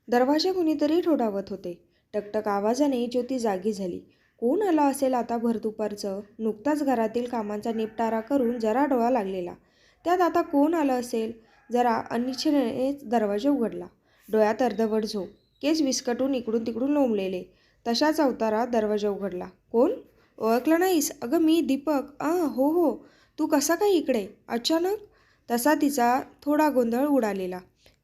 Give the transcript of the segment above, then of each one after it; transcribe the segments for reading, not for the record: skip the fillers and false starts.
दरवाजा कुणीतरी ठोठावत होते. टकटक आवाजाने ज्योती जागी झाली. कोण आला असेल आता भर दुपारचं? नुकताच घरातील कामांचा निपटारा करून जरा डोळा लागलेला. त्यात आता कोण आलं असेल? जरा अनिच्छेने दरवाजा उघडला. डोळ्यात अर्धवट झोप, केस विस्कटून इकडून तिकडून लोंबलेले. तशाच अवतारात दरवाजा उघडला. कोण? ओळखलं नाहीस? अगं मी दीपक. हो हो, तू कसा काय इकडे अचानक? तसा तिचा थोडा गोंधळ उडालेला,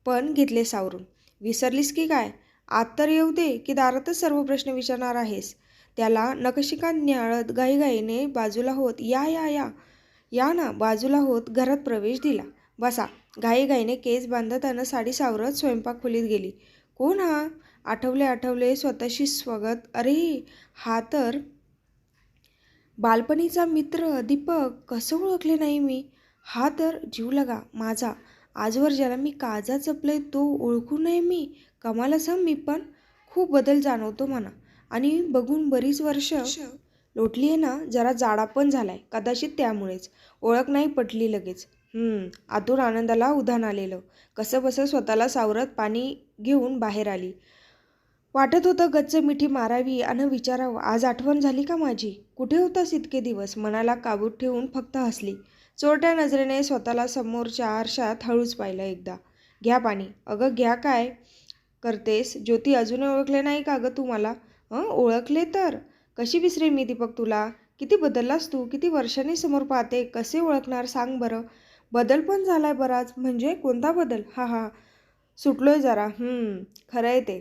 पण घेतले सावरून. विसरलीस की काय? आत तर येऊ दे, की दारातच सर्व प्रश्न विचारणार आहेस? त्याला नखशिखा न्याहाळत घाईघाईने बाजूला होत या या या या ना बाजूला होत घरात प्रवेश दिला. बसा. घाईघाईने केस बांधत अन साडी सावरत स्वयंपाक खोलीत गेली. कोण हा? आठवले स्वतःशी स्वागत. अरे, हा तर बालपणीचा मित्र दीपक. कसं ओळखले नाही मी? हा तर जीवलगा माझा. आजवर ज्याला मी काळजात जपले तो ओळखू नये मी? कमालच हं. मी पण खूप बदल जाणवतो म्हणा. आणि बघून बरीच वर्ष लोटली आहे ना. जरा जाडा पण झालाय, कदाचित त्यामुळेच. ओळख नाही पटली लगेच. आतून आनंदाला उधाण आलेलं. कसंबसं स्वतःला सावरत पाणी घेऊन बाहेर आली. वाटत होतं गच्च मिठी मारावी आणि विचारावं, आज आठवण झाली का माझी? कुठे होतास इतके दिवस? मनाला काबूत ठेवून फक्त हसली. चोरट्या नजरेने स्वतःला समोरच्या आरशात हळूच पाहिलं एकदा. घ्या पाणी. अगं घ्या. काय करतेस? ज्योती, अजूनही ओळखले नाही का गं तू मला? ओळखले तर कशी विसरेन मी दीपक तुला? किती बदललास तू. किती वर्षांनी समोर पाहते. कसे ओळखणार सांग बरं? बदल पण झालाय बराच. म्हणजे कोणता बदल? हा हा, सुटलोय जरा. खरंय ते.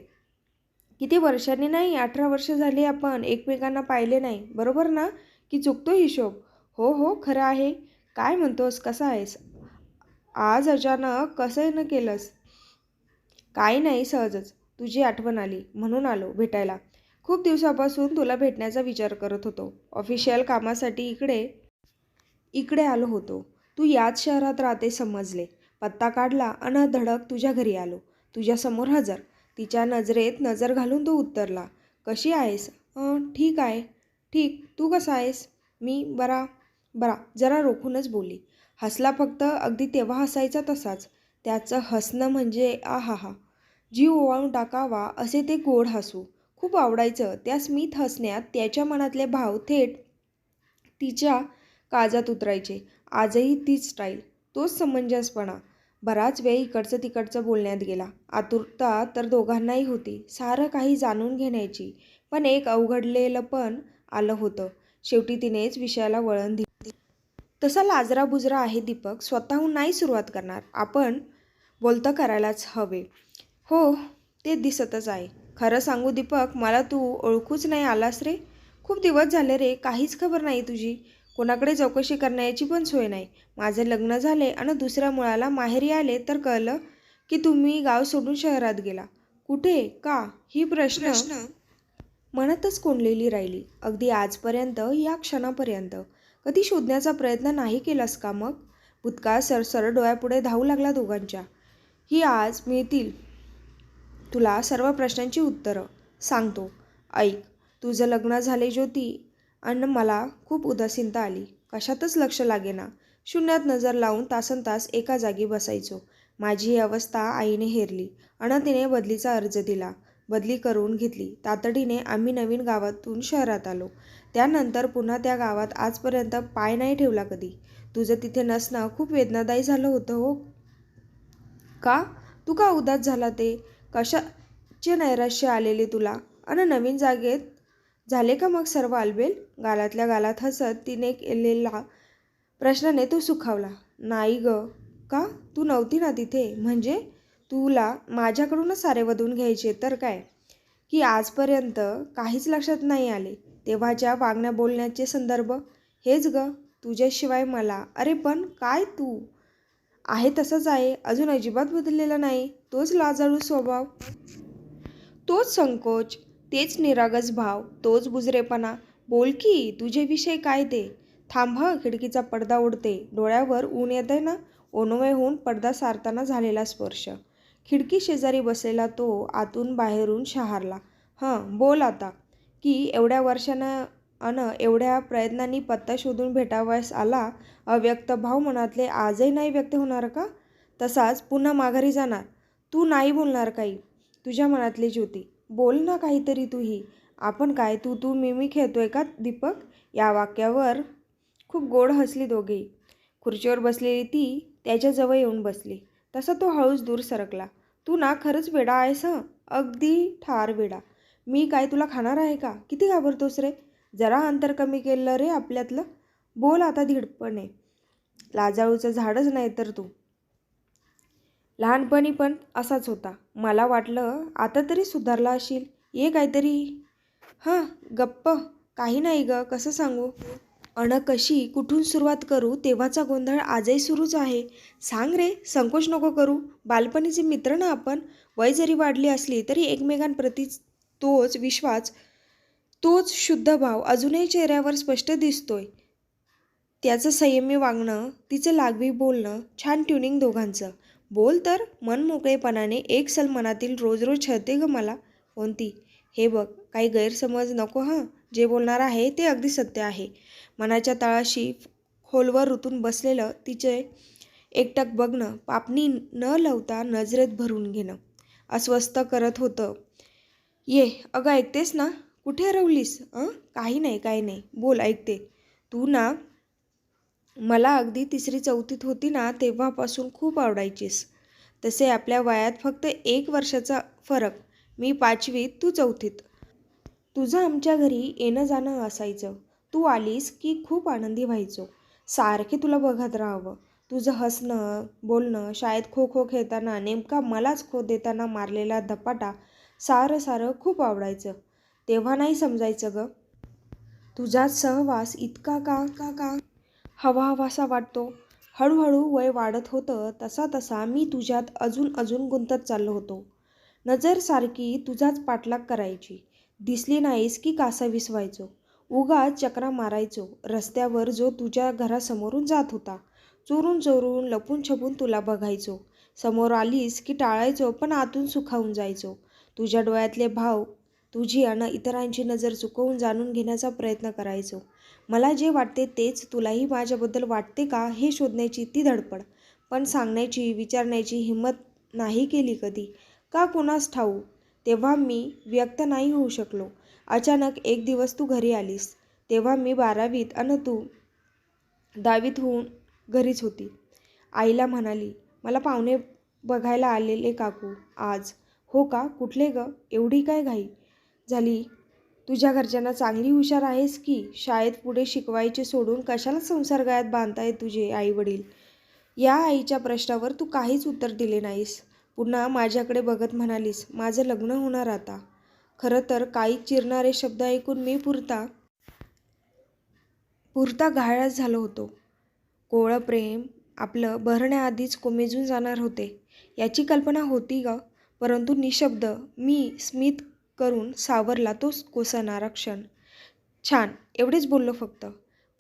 किती वर्षांनी? नाही, 18 वर्ष झाली आपण एकमेकांना पाहिले नाही. बरोबर ना? की चुकतो हिशोब? हो हो, खरं आहे. काय म्हणतोस? कसा आहेस? आज अचानक कसं न केलंस? काही नाही, सहजच. तुझी आठवण आली म्हणून आलो भेटायला. खूप दिवसापासून तुला भेटण्याचा विचार करत होतो. ऑफिशियल कामासाठी इकडे इकडे आलो होतो. तू याच शहरात राहते समजले. पत्ता काढला अन धडक तुझ्या घरी आलो. तुझ्यासमोर हजर. तिच्या नजरेत नजर घालून तो उत्तरला. कशी आहेस? ठीक आहे. ठीक. तू कसा आहेस? मी बरा. बरा. जरा रोखूनच बोलली. हसला फक्त. अगदी तेव्हा हसायचा तसाच. त्याचं हसणं म्हणजे आहाहा, जीव ओवाळून टाकावा असे ते गोड हसू. खूप आवडायचं. त्या स्मित हसण्यात त्याच्या मनातले भाव थेट तिच्या काळजात उतरायचे. आजही तीच स्टाईल, तोच समंजसपणा. बराच वेळ इकडचं तिकडचं बोलण्यात गेला. आतुरता तर दोघांनाही होती, सारं काही जाणून घेण्याची. पण एक अवघडलेलं पण आलं होतं. शेवटी तिनेच विषयाला वळण दिलं. तसा लाजरा बुजरा आहे दीपक. स्वतःहून नाही सुरुवात करणार. आपण बोलतं करायलाच हवे. हो, ते दिसतच आहे. खरं सांगू दीपक, मला तू ओळखूच नाही आलास रे. खूप दिवस झाले रे. काहीच खबर नाही तुझी. कोणाकडे चौकशी करण्याची पण सोय नाही. माझे लग्न झाले आणि दुसऱ्या मुलाला माहेरी आले तर कळलं की तुम्ही गाव सोडून शहरात गेला. कुठे? का? ही प्रश्न मनातच कोंडलेली राहिली. अगदी आजपर्यंत, या क्षणापर्यंत. कधी शोधण्याचा प्रयत्न नाही केलास का मग? भूतकाळ सरसर डोळ्यापुढे धावू लागला दोघांच्या. ही आज मिळतील तुला सर्व प्रश्नांची उत्तरं. सांगतो. ऐक. तुझं लग्न झाले ज्योती, आणि मला खूप उदासीनता आली. कशातच लक्ष लागेना. शून्यात नजर लावून तासनतास एका जागी बसायचो. माझी ही अवस्था आईने हेरली आणि तिने बदलीचा अर्ज दिला. बदली करून घेतली. तातडीने आम्ही नवीन गावातून शहरात आलो. त्यानंतर पुन्हा त्या गावात आजपर्यंत पाय नाही ठेवला कधी. तुझं तिथे नसणं खूप वेदनादायी झालं होतं हो. का? तू का उदास झाला ते? कशाचे नैराश्य आलेले तुला? आणि नवीन जागेत झाले का मग सर्व आलबेल? गालातल्या गालात हसत तिने केलेला प्रश्नाने तो सुखावला. नाही ग. का? तू नव्हती ना तिथे. म्हणजे तुला माझ्याकडूनच सारे वधून घ्यायचे तर काय? की आजपर्यंत काहीच लक्षात नाही आले. तेव्हाच्या वागण्या बोलण्याचे संदर्भ हेच ग. तुझ्याशिवाय मला. अरे पण काय तू? आहे तसंच आहे. अजून अजिबात बदललेला नाही. तोच लाजाळू स्वभाव, तोच संकोच, तेच निरागस भाव, तोच बुजरेपणा. बोल की, तुझ्याविषयी काय ते? थांब हं, खिडकीचा पडदा ओढते. डोळ्यावर ऊन येतंय ना. ओनवे होऊन पडदा सारताना झालेला स्पर्श. खिडकी शेजारी बसलेला तो आतून बाहेरून शहारला. बोल आता. की एवढ्या वर्षानं एवढ्या प्रयत्नांनी पत्ता शोधून भेटावयास आला. अव्यक्त भाव मनातले आजही नाही व्यक्त होणार का? तसाच पुन्हा माघारी जाणार? तू नाही बोलणार काही? तुझ्या मनातली ज्योती. बोल ना काहीतरी तूही. आपण काय तू तू मी मी खेळतोय का दीपक? या वाक्यावर खूप गोड हसली दोघेही. खुर्चीवर बसलेली ती त्याच्याजवळ येऊन बसली. तसा तो हळूच दूर सरकला. तू ना खरंच वेडा आहेस हं. अगदी ठार वेडा. मी काय तुला खाणार आहे का? किती घाबरतोस रे? जरा अंतर कमी केलं रे आपल्यातलं. बोल आता धीटपणे. लाजाळूचं झाडच नाही तर तू. लहानपणी पण असाच होता. मला वाटलं आता तरी सुधारला असशील. ये काहीतरी. हां, गप्प. काही नाही गं, कसं सांगू? कशी, कुठून सुरुवात करू तेव्हाचा गोंधळ आजही सुरूच आहे. सांग रे, संकोच नको करू. बालपणीचे मित्र ना आपण. वय जरी वाढली असली तरी एकमेकांप्रती तोच विश्वास, तोच शुद्ध भाव अजूनही चेहऱ्यावर स्पष्ट दिसतोय. त्याचं संयमी वागणं, तिचं लागवी बोलणं, छान ट्युनिंग दोघांचं. बोल तर मनमोकळेपणाने. एक सल मनातील रोज रोज छळते ग मला. कोणती? हे बघ, काही गैरसमज नको हं. जे बोलणार आहे ते अगदी सत्य आहे. मनाच्या तळाशी खोलवर रुतून बसलेलं तिचे एकटक बघणं, पापणी न लावता नजरेत भरून घेणं अस्वस्थ करत होतं. ये, अगं ऐकतेस ना? कुठे हरवलीस? काही नाही, काही नाही. बोल, ऐकते. तू ना मला अगदी 3री-4थीत होती ना तेव्हापासून खूप आवडायचीस. तसे आपल्या वयात फक्त 1 वर्षाचा फरक. मी 5वीत, तू 4थीत. तुझं आमच्या घरी येणं जाणं असायचं. तू आलीस की खूप आनंदी व्हायचो. सारखे तुला बघत राहावं. तुझं हसणं, बोलणं, शाळेत खो खो खेळताना नेमका मलाच खो देताना मारलेला धपाटा सारं सारं खूप आवडायचं. तेव्हा नाही समजायचं गं. तुझा सहवास इतका का का का हवा हवासा वाटतो. हळूहळू वय वाढत होतं तसा तसा मी तुझ्यात अजून अजून गुंतत चाललो होतो. नजर सारखी तुझाच पाठलाग करायची. दिसली नाहीस की कासावीस व्हायचो. उगाच चकरा मारायचो रस्त्यावर जो तुझ्या घरासमोरून जात होता. चोरून चोरून लपून छपून तुला बघायचो. समोर आलीस की टाळायचो पण आतून सुखावून जायचो. तुझ्या डोळ्यातले भाव, तुझी आणि इतरांची नजर चुकवून जाणून घेण्याचा प्रयत्न करायचो. मला जे वाटते तेच तुलाही माझ्याबद्दल वाटते का हे शोधण्याची ती धडपड. पण सांगण्याची, विचारण्याची हिंमत नाही केली कधी. का कुणास ठाऊक. तेव्हा मी व्यक्त नाही होऊ शकलो. अचानक एक दिवस तू घरी आलीस. तेव्हा मी 12वीत आणि तू 10वीत होऊन घरीच होती. आईला म्हणाली, मला पाहुणे बघायला आलेले काकू आज. हो का? कुठले ग? एवढी काय घाई झाली? तुझ्या घरच्यांना चांगली हुशार आहेस की. शाळेत पुढे शिकवायचे सोडून कशाला संसार गळ्यात बांधतायत तुझे आई वडील? या आईच्या प्रश्नावर तू काहीच उत्तर दिले नाहीस. पुन्हा माझ्याकडे बघत म्हणालीस, माझं लग्न होणार आता. खरं तर काही चिरणारे शब्द ऐकून मी पुरता घायाळच झालो होतो. कोवळं प्रेम आपलं बहरण्याआधीच कोमेजून जाणार होते याची कल्पना होती ग. परंतु निशब्द मी स्मित करून सावरला तो कोसणारा क्षण. छान, एवढेच बोललो फक्त.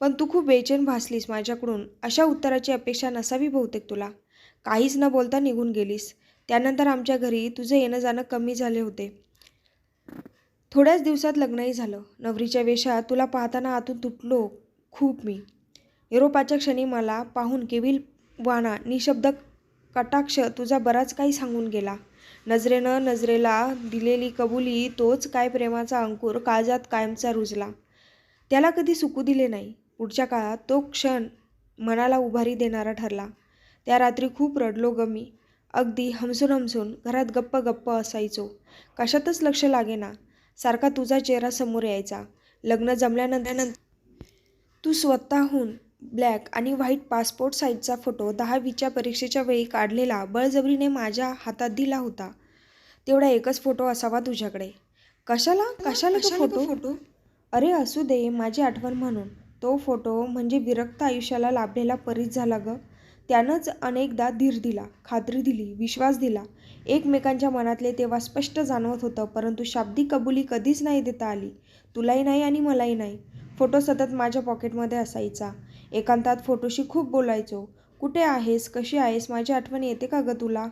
पण तू खूप बेचैन भासलीस माझ्याकडून. अशा उत्तराची अपेक्षा नसावी बहुतेक तुला. काहीच न बोलता निघून गेलीस. त्यानंतर आमच्या घरी तुझं येणं जाणं कमी झाले होते. थोड्याच दिवसात लग्नही झालं. नवरीच्या वेशात तुला पाहताना आतून तुटलो खूप मी. निरोपाच्या क्षणी मला पाहून केविलवाणा निशब्द कटाक्ष तुझा बराच काही सांगून गेला. नजरेनं नजरेला दिलेली कबुली, तोच काय प्रेमाचा अंकुर काळजात कायमचा रुजला. त्याला कधी सुकू दिले नाही. पुढच्या काळात तो क्षण मनाला उभारी देणारा ठरला. त्या रात्री खूप रडलो ग मी. अगदी हमसून हमसून घरात गप्प गप्प असायचो. कशातच लक्ष लागेना. सारखा तुझा चेहरा समोर यायचा. लग्न जमल्यानंतर तू स्वतःहून ब्लॅक आणि व्हाईट पासपोर्ट साईजचा फोटो 10वीच्या परीक्षेच्या वेळी काढलेला बळजबरीने माझ्या हातात दिला होता. तेवढा एकच फोटो असावा तुझ्याकडे. कशाला कशाला तो फोटो? अरे असू दे, माझी आठवण म्हणून. तो फोटो म्हणजे विरक्त आयुष्याला लाभलेला परीच झाला ग. त्यानंच अनेकदा धीर दिला, खात्री दिली, विश्वास दिला. एकमेकांच्या मनातले तेव्हा स्पष्ट जाणवत होतं. परंतु शाब्दिक कबुली कधीच नाही देता आली. तुलाही नाही आणि मलाही नाही. फोटो सतत माझ्या पॉकेटमध्ये असायचा. एकांतात फोटोशी खूप बोलायचो. कुठे आहेस? कशी आहेस? माझी आठवण येते का ग तुला?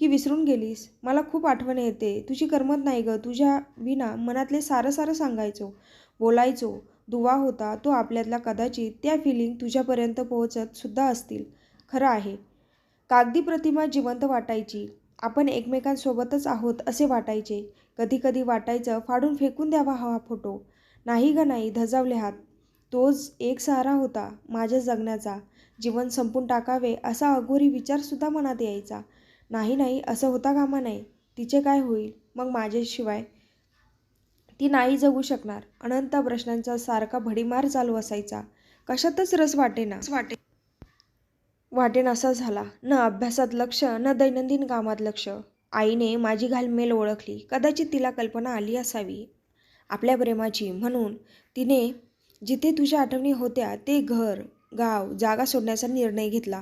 की विसरून गेलीस? मला खूप आठवण येते. तुझी करमत नाही ग. तुझ्या विना मनातले सारं सारं सांगायचो, बोलायचो. दुवा होता तो आपल्यातला. कदाचित त्या फिलिंग तुझ्यापर्यंत पोहोचत सुद्धा असतील. खरं आहे. कागदी प्रतिमा जिवंत वाटायची. आपण एकमेकांसोबतच आहोत असे वाटायचे. कधी कधी वाटायचं फाडून फेकून द्यावा हा फोटो. नाही ग नाही, धजावले हात. तोच एक सहारा होता माझ्या जगण्याचा. जीवन संपून टाकावे असा अघोरी विचारसुद्धा मनात यायचा. नाही नाही, असं होता कामा नये. तिचे काय होईल मग माझ्याशिवाय? ती नाही जगू शकणार. अनंत प्रश्नांचा सारखा भडीमार चालू असायचा. कशातच रस वाटेनासा झाला. न अभ्यासात लक्ष, न दैनंदिन कामात लक्ष. आईने माझी घालमेल ओळखली. कदाचित तिला कल्पना आली असावी आपल्या प्रेमाची, म्हणून तिने जिथे तुझ्या आठवणी होत्या ते घर, गाव, जागा सोडण्याचा निर्णय घेतला.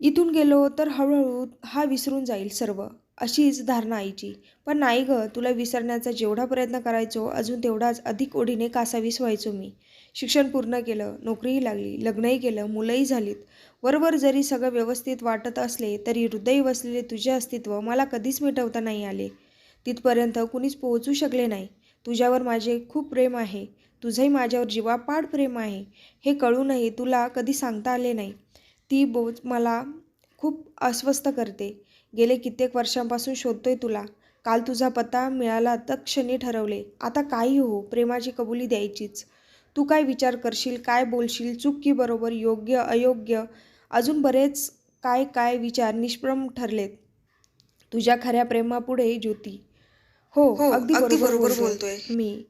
इथून गेलो तर हळूहळू हा विसरून जाईल सर्व, अशीच धारणा आईची. पण नाही ग, तुला विसरण्याचा जेवढा प्रयत्न करायचो अजून तेवढाच अधिक ओढीने कासावीस व्हायचो मी. शिक्षण पूर्ण केलं, नोकरीही लागली, लग्नही केलं, मुलंही झालीत. वरवर जरी सगळं व्यवस्थित वाटत असले तरी हृदयी वसलेले तुझे अस्तित्व मला कधीच मिटवता नाही आले. तिथपर्यंत कुणीच पोहोचू शकले नाही. तुझ्यावर माझे खूप प्रेम आहे. तुझंही माझ्यावर जीवापाड प्रेम आहे. हे कळूनही तुला कधी सांगता आले नाही. ती बोच मला खूप अस्वस्थ करते. गेले कित्येक वर्षांपासून शोधतोय तुला. काल तुझा पत्ता मिळाला तत्क्षणी ठरवले, आता काही हो, प्रेमाची कबुली द्यायचीच. तू काय विचार करशील, काय बोलशील, चूक की बरोबर, योग्य अयोग्य, अजून बरेच काय काय विचार निष्प्रम ठरलेत तुझ्या खऱ्या प्रेमापुढे ज्योती. हो, अगदी बरोबर बोलतोय मी.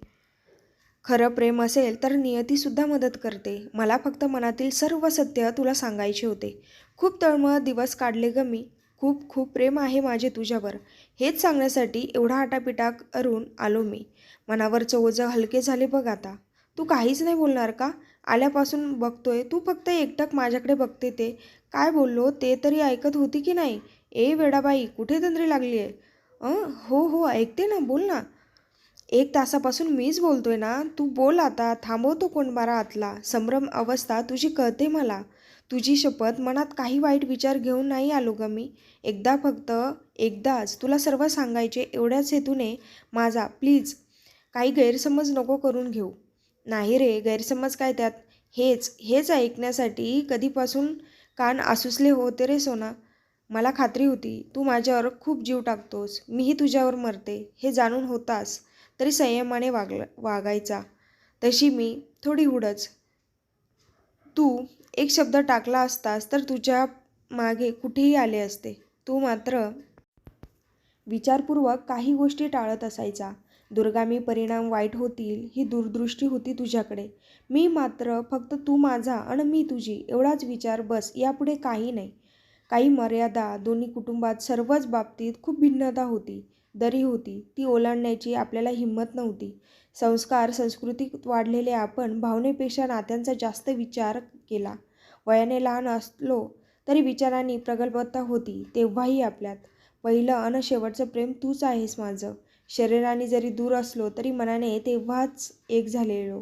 खरं प्रेम असेल तर नियतीसुद्धा मदत करते. मला फक्त मनातील सर्व सत्य तुला सांगायचे होते. खूप तळमळत दिवस काढले ग मी. खूप खूप प्रेम आहे माझे तुझ्यावर. हेच सांगण्यासाठी एवढा आटापिटा करून आलो मी. मनावरचं ओझं हलके झाले बघ आता. तू काहीच नाही बोलणार का? आल्यापासून बघतोय तू फक्त एकटक माझ्याकडे बघते ते. काय बोललो ते तरी ऐकत होती की नाही? ए वेडाबाई, कुठे तंद्री लागली आहे? हो हो, ऐकते ना, बोल ना. 1 तासापासून मीच बोलतोय ना, तू बोल आता. थांबवतो कोण बारा आतला? संभ्रम अवस्था तुझी कळते मला. तुझी शपथ, मनात काही वाईट विचार घेऊन नाही आलो ग मी. फक्त एकदाच तुला सर्व सांगायचे एवढ्याच हेतूने माझा. प्लीज काही गैरसमज नको करून घेऊ. नाही रे, गैरसमज काय त्यात? हेच हेच ऐकण्यासाठी कधीपासून कान आसुसले होते रे सोना. मला खात्री होती तू माझ्यावर खूप जीव टाकतोस. मीही तुझ्यावर मरते हे जाणून होतास तरी संयमाने वागायचा. तशी मी थोडी हुडच. तू एक शब्द टाकला असतास तर तुझ्या मागे कुठेही आले असते. तू मात्र विचारपूर्वक काही गोष्टी टाळत असायचा. दूरगामी परिणाम वाईट होतील ही दूरदृष्टी होती तुझ्याकडे. मी मात्र फक्त तू माझा आणि मी तुझी एवढाच विचार, बस. यापुढे काही नाही. काही मर्यादा, दोन्ही कुटुंबात सर्वच बाबतीत खूप भिन्नता होती, दरी होती. ती ओलांडण्याची आपल्याला हिंमत नव्हती. संस्कार संस्कृतीत वाढलेले आपण भावनेपेक्षा नात्यांचा जास्त विचार केला. वयाने लहान असलो तरी विचारांनी प्रगल्भता होती तेव्हाही आपल्यात. पहिलं अन शेवटचं प्रेम तूच आहेस माझं. शरीराने जरी दूर असलो तरी मनाने तेव्हाच एक झालेलो.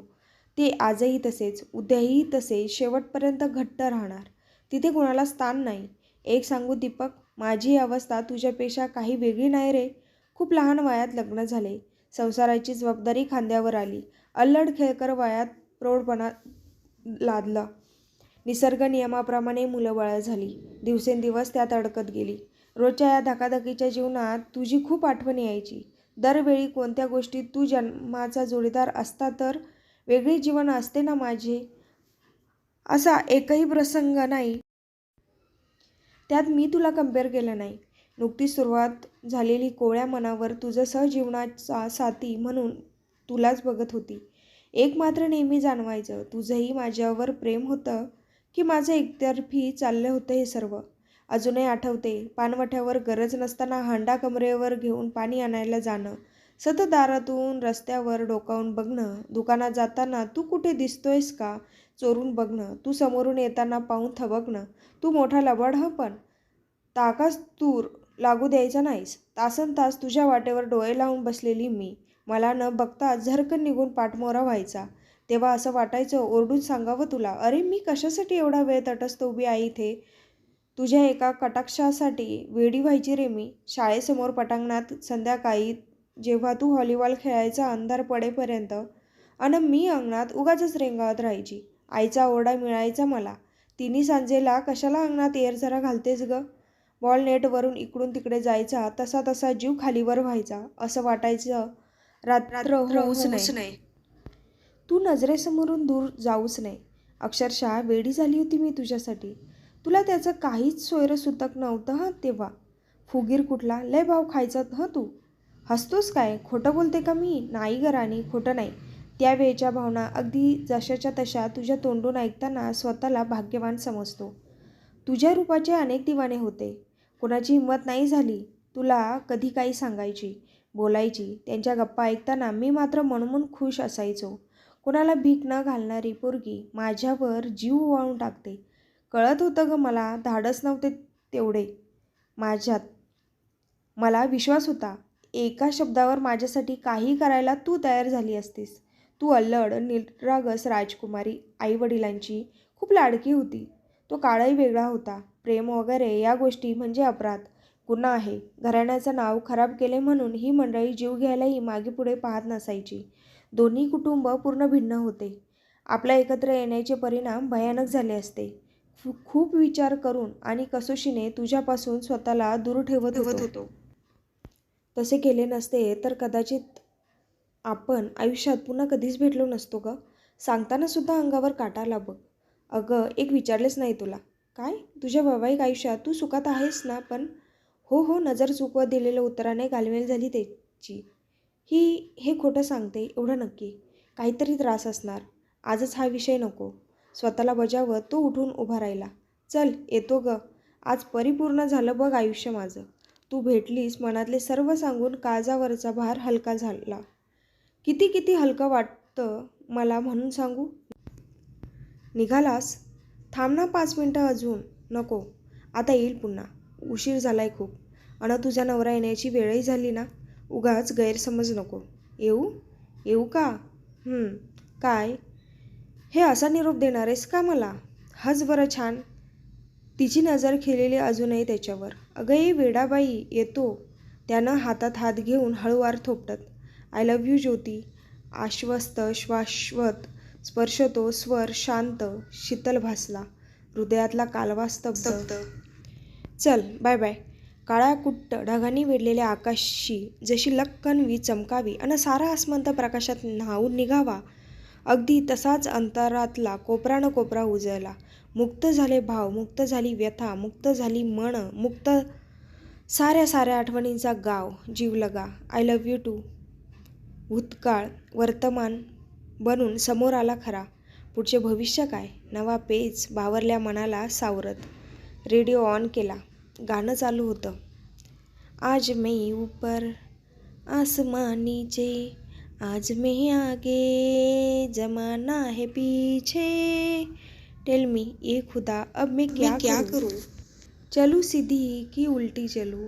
ते आजही तसेच, उद्याही तसे, शेवटपर्यंत घट्ट राहणार. तिथे कोणाला स्थान नाही. एक सांगू दीपक, माझी अवस्था तुझ्यापेक्षा काही वेगळी नाही रे. खूप लहान वयात लग्न झाले. संसाराची जबाबदारी खांद्यावर आली. अल्लड खेळकर वयात प्रौढपणा लादला. निसर्ग नियमाप्रमाणे मुलंबाळं झाली. दिवसेंदिवस त्यात अडकत गेली. रोजच्या या धकाधकीच्या जीवनात तुझी खूप आठवण यायची. दरवेळी कोणत्या गोष्टीत तू जन्माचा जोडीदार असता तर वेगळे जीवन असते ना माझे. असा एकही प्रसंग नाही त्यात मी तुला कम्पेअर केलं नाही. नुकतीच सुरुवात झालेली कोवळ्या मनावर तुझं सहजीवनाचा साथी म्हणून तुलाच बघत होती. एक मात्र नेहमी जाणवायचं, तुझंही माझ्यावर प्रेम होतं की माझं एकतर्फी चाललं होतं हे सर्व. अजूनही आठवते, पाणवठ्यावर गरज नसताना हांडा कमरेवर घेऊन पाणी आणायला जाणं, सतत दारातून रस्त्यावर डोकावून बघणं, दुकानात जाताना तू कुठे दिसतोयस का चोरून बघणं, तू समोरून येताना पाहून थबकणं. तू मोठा लबाड हं, पण ताकाच तूर लागू द्यायचा नाहीस. तासनतास तुझ्या वाटेवर डोळे लावून बसलेली मी. मला न बघता झरकन निघून पाठमोरा व्हायचा. तेव्हा असं वाटायचं ओरडून सांगावं तुला, अरे मी कशासाठी एवढा वेळ तटस्थ उभी आहे इथे? तुझ्या एका कटाक्षासाठी वेडी व्हायची रे मी. शाळेसमोर पटांगणात संध्याकाळी जेव्हा तू व्हॉलीबॉल खेळायचा अंधार पडेपर्यंत अन मी अंगणात उगाचच रेंगाळत राहायची. आईचा ओरडा मिळायचा मला, तिन्ही सांजेला कशाला अंगणात एरझरा घालतेस ग? बॉल नेटवरून इकडून तिकडे जायचा, तसा तसा जीव खालीवर व्हायचा. असं वाटायचं रात्र होऊच नाही, तू नजरेसमोरून दूर जाऊच नाही. अक्षरशः वेडी झाली होती मी तुझ्यासाठी. तुला त्याचं काहीच सोयरंसुतक नव्हतं हं तेव्हा. फुगीर कुठला, लय भाव खायचा हं तू. हसतोस काय? खोटं बोलते का मी? नाही ग राणी, खोटं नाही. त्यावेळच्या भावना अगदी जशाच्या तशा तुझ्या तोंडून ऐकताना स्वतःला भाग्यवान समजतो. तुझ्या रूपाचे अनेक दिवाणे होते. कोणाची हिंमत नाही झाली तुला कधी काही सांगायची, बोलायची. त्यांच्या गप्पा ऐकताना मी मात्र मनोमन खुश असायचो. कोणाला भीक न घालणारी पोरगी माझ्यावर जीव ओवाळून टाकते. कळत होतं ग मला, धाडस नव्हते तेवढे माझ्यात. मला विश्वास होता एका शब्दावर माझ्यासाठी काही करायला तू तयार झाली असतीस. तू अल्लड निरागस राजकुमारी, आईवडिलांची खूप लाडकी होती. तो काळही वेगळा होता. प्रेम वगैरे या गोष्टी म्हणजे अपराध, गुन्हा आहे. घराण्याचं नाव खराब केले म्हणून ही मंडळी जीव घ्यायलाही मागे पुढे पाहत नसायची. दोन्ही कुटुंब पूर्ण भिन्न होते. आपल्या एकत्र येण्याचे परिणाम भयानक झाले असते. खूप विचार करून आणि कसोशीने तुझ्यापासून स्वतःला दूर ठेवत होतो. तसे केले नसते तर कदाचित आपण आयुष्यात पुन्हा कधीच भेटलो नसतो ग. सांगताना सुद्धा अंगावर काटा आला बघ. अगं, एक विचारलेच नाही तुला. काय? तुझ्या वैवाहिक आयुष्यात तू सुखात आहेस ना? पण हो, नजर चुकवत दिलेल्या उत्तराने गालमेल झाली त्याची. हे खोटं सांगते एवढं नक्की. काहीतरी त्रास असणार. आजच हा विषय नको. स्वतःला बजावत तो उठून उभा राहिला. चल येतो ग. आज परिपूर्ण झालं बघ आयुष्य माझं. तू भेटलीस, मनातले सर्व सांगून काळजावरचा भार हलका झाला. किती हलकं वाटतं मला म्हणून सांगू. निघालास? थांब ना 5 मिनटं अजून. नको, आता येईल पुन्हा. उशीर झालाय खूप. तुझा नवरा येण्याची वेळही झाली ना. उगाच गैरसमज नको. येऊ का? काय? हे असा निरोप देणार आहेस का मला? हस बरं छान. तिची नजर खेळलेली अजूनही त्याच्यावर. अगं ये वेडाबाई, येतो. त्यानं हातात हात घेऊन हळूवार थोपटत. आय लव्ह यू ज्योती. आश्वस्त श्वासवत स्पर्श तो स्वर शांत शीतल भासला. हृदयातला कालवा स्तब्ध. चल बाय बाय. काळ्याकुट्ट ढगांनी वेढलेल्या आकाशी जशी लक्कन वीज चमकावी आणि सारा आसमंत प्रकाशात न्हाऊन निघावा, अगदी तसाच अंतरातला कोपरा न कोपरा उजळला. मुक्त झाले भाव, मुक्त झाली व्यथा, मुक्त झाली मन, मुक्त साऱ्या आठवणींचा गाव जीवलगा. I love you too. भूतकाळ वर्तमान बनून समोर आला खरा. पुढचे भविष्य काय? नवा पेच बावरल्या मनाला सावरत. रेडिओ ऑन केला. गाणं चालू होतं. आज मैं ऊपर आसमां नीचे, आज मैं आगे जमाना है पीछे, टेल मी ये खुदा अब मैं क्या करूं, चलूं सीधी कि उल्टी चलूं,